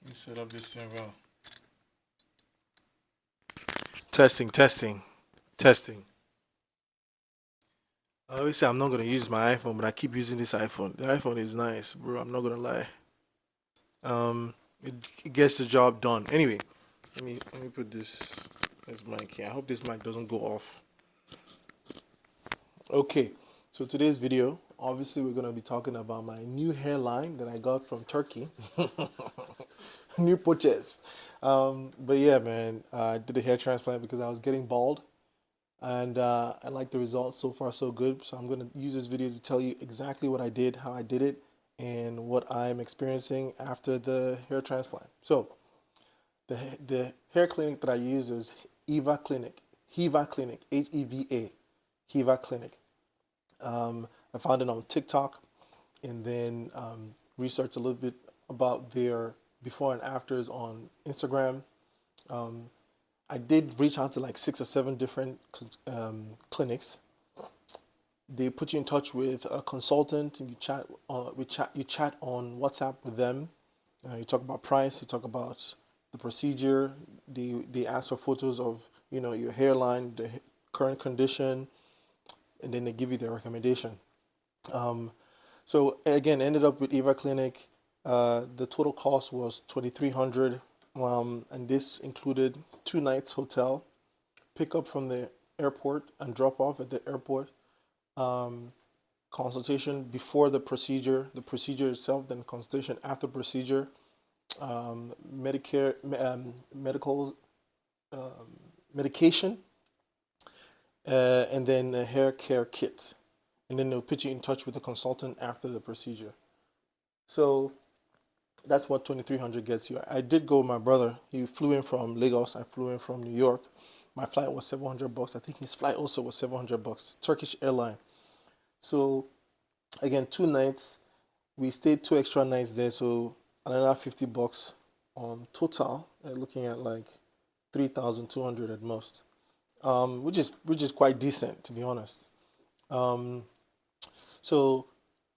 Let me set up this thing well. Testing, testing, testing. I always say I'm not gonna use my iPhone, but I keep using this iPhone. The iPhone is nice, bro. I'm not gonna lie. It gets the job done. Anyway, let me put this mic here. I hope this mic doesn't go off. Okay, so today's video, obviously, we're gonna be talking about my new hairline that I got from Turkey. New purchase. But yeah, man, I did a hair transplant because I was getting bald, and I like the results. So far so good. So I'm going to use this video to tell you exactly what I did, how I did it, and what I'm experiencing after the hair transplant. So the hair clinic that I use is Eva Clinic, Heva Clinic, Heva, Heva Clinic. I found it on TikTok, and then researched a little bit about their before and afters on Instagram. Um, I did reach out to like 6 or 7 different clinics. They put you in touch with a consultant, and you chat on WhatsApp with them. You talk about price, you talk about the procedure. They ask for photos of your hairline, the current condition, and then they give you their recommendation. Um, so again, ended up with Eva Clinic. The total cost was 2,300, and this included 2 nights hotel, pick up from the airport and drop off at the airport, um, consultation before the procedure itself, then consultation after procedure, Medicare, medical medication, and then a hair care kit, and then they'll put you in touch with a consultant after the procedure. So that's what 2,300 gets you. I did go with my brother. He flew in from Lagos. I flew in from New York. My flight was $700. I think his flight also was $700. Turkish airline. So again, 2 nights. We stayed 2 extra nights there, so another $50 on total. Looking at like 3,200 at most, which is quite decent, to be honest. Um, so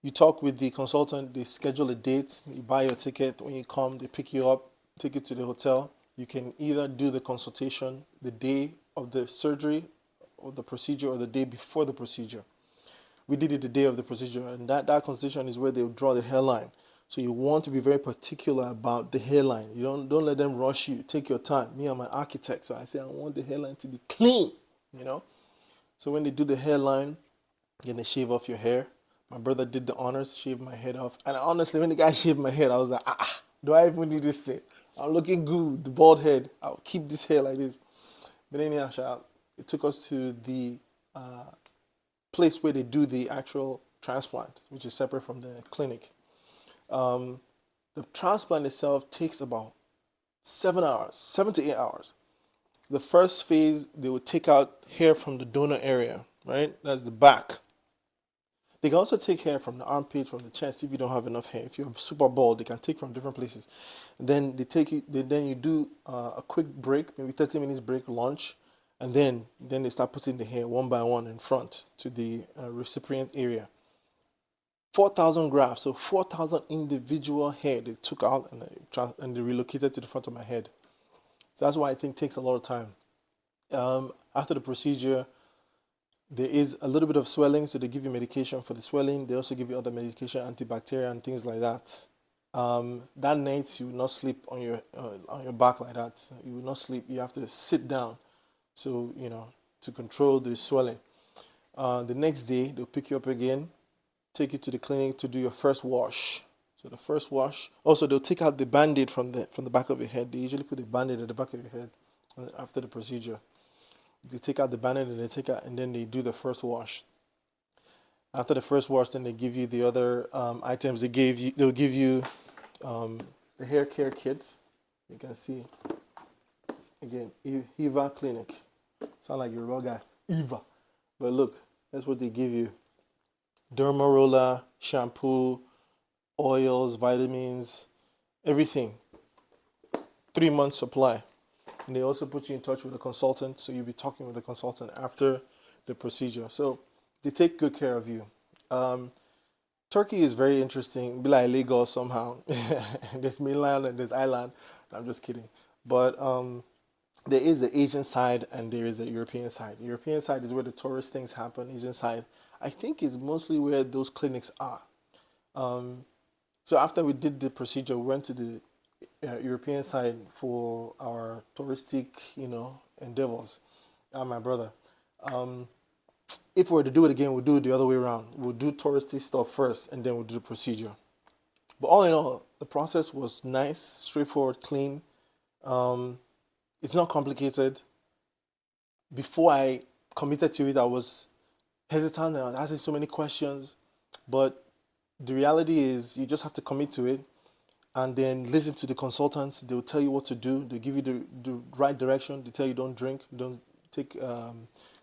you talk with the consultant, they schedule a date, you buy your ticket. When you come, they pick you up, take you to the hotel. You can either do the consultation the day of the surgery or the procedure, or the day before the procedure. We did it the day of the procedure, and that consultation is where they draw the hairline. So you want to be very particular about the hairline. You don't let them rush you. Take your time. Me, I'm an architect, so I say I want the hairline to be clean. You know. So when they do the hairline, then they shave off your hair. My brother did the honors, shaved my head off. And honestly, when the guy shaved my head, I was like, do I even need this thing? I'm looking good, the bald head. I'll keep this hair like this. But anyhow, it took us to the place where they do the actual transplant, which is separate from the clinic. Um, the transplant itself takes about 7 hours, 7 to 8 hours. The first phase, they would take out hair from the donor area, right? That's the back. They can also take hair from the armpit, from the chest if you don't have enough hair. If you're super bald, they can take from different places. And then then you do a quick break, maybe 30 minutes break, lunch, and then they start putting the hair one by one in front to the recipient area. 4,000 grafts, so 4,000 individual hair they took out, and they relocated to the front of my head. So that's why I think it takes a lot of time. After the procedure, there is a little bit of swelling, so they give you medication for the swelling. They also give you other medication, antibacterial and things like that. That night you will not sleep on your back like that. You will not sleep. You have to sit down, so to control the swelling. The next day they'll pick you up again, take you to the clinic to do your first wash. So the first wash. Also, they'll take out the band-aid from the back of your head. They usually put a band-aid at the back of your head after the procedure. They take out the band-aid, and then they do the first wash. After the first wash, then they give you the other items they gave you. They'll give you the hair care kits. You can see again, Eva Clinic. Sound like you're a raw guy, Eva. But look, that's what they give you: derma roller, shampoo, oils, vitamins, everything. 3 months supply. And they also put you in touch with a consultant, so you'll be talking with a consultant after the procedure. So they take good care of you. Um, Turkey is very interesting. Be like Lagos somehow. There's mainland and there's island. I'm just kidding. But there is the Asian side and there is the European side. The European side is where the tourist things happen. Asian side, I think, is mostly where those clinics are. Um, so after we did the procedure, we went to the European side for our touristic, endeavors. And my brother. Um, if we were to do it again, we'll do it the other way around. We'll do touristy stuff first, and then we'll do the procedure. But all in all, the process was nice, straightforward, clean. Um, it's not complicated. Before I committed to it, I was hesitant and I was asking so many questions. But the reality is, you just have to commit to it and then listen to the consultants. They'll tell you what to do. They'll give you the right direction. They tell you don't drink, don't take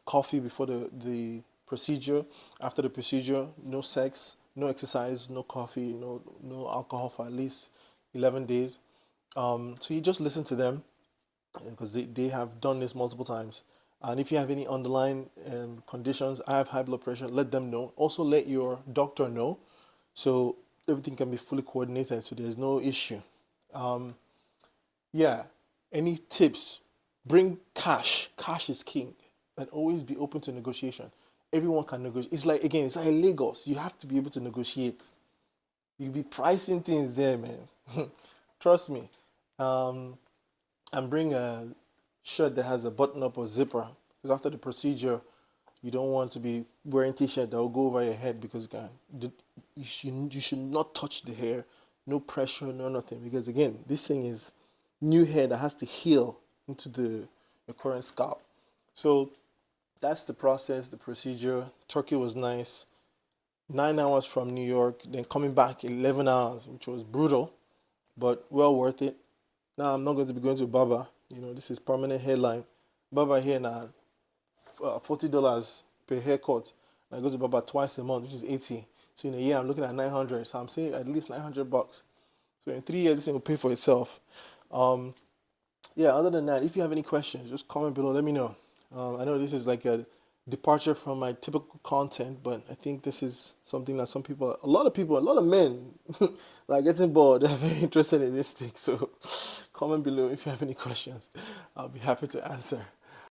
coffee before the procedure. After the procedure, no sex, no exercise, no coffee, no alcohol for at least 11 days. So you just listen to them because they have done this multiple times. And if you have any underlying conditions, I have high blood pressure, let them know. Also, let your doctor know so everything can be fully coordinated so there's no issue. Um, yeah, any tips? Bring cash. Cash is king. And always be open to negotiation. Everyone can negotiate. It's like, again, it's like Lagos. You have to be able to negotiate. You'll be pricing things there, man. Trust me. Um, and bring a shirt that has a button up or zipper. Because after the procedure, you don't want to be wearing t-shirt that will go over your head because you should not touch the hair, no pressure, no nothing. Because again, this thing is new hair that has to heal into the current scalp. So that's the process, the procedure. Turkey was nice. 9 hours from New York, then coming back 11 hours, which was brutal, but well worth it. Now I'm not going to be going to Baba. This is permanent hairline. Baba here now, $40 per haircut. And I go to Baba twice a month, which is 80. So in a year, I'm looking at 900. So I'm saying at least $900. So in 3 years, this thing will pay for itself. Um, yeah, other than that, if you have any questions, just comment below. Let me know. I know this is like a departure from my typical content, but I think this is something that a lot of people, a lot of men, like getting bored. They're very interested in this thing. So comment below if you have any questions. I'll be happy to answer.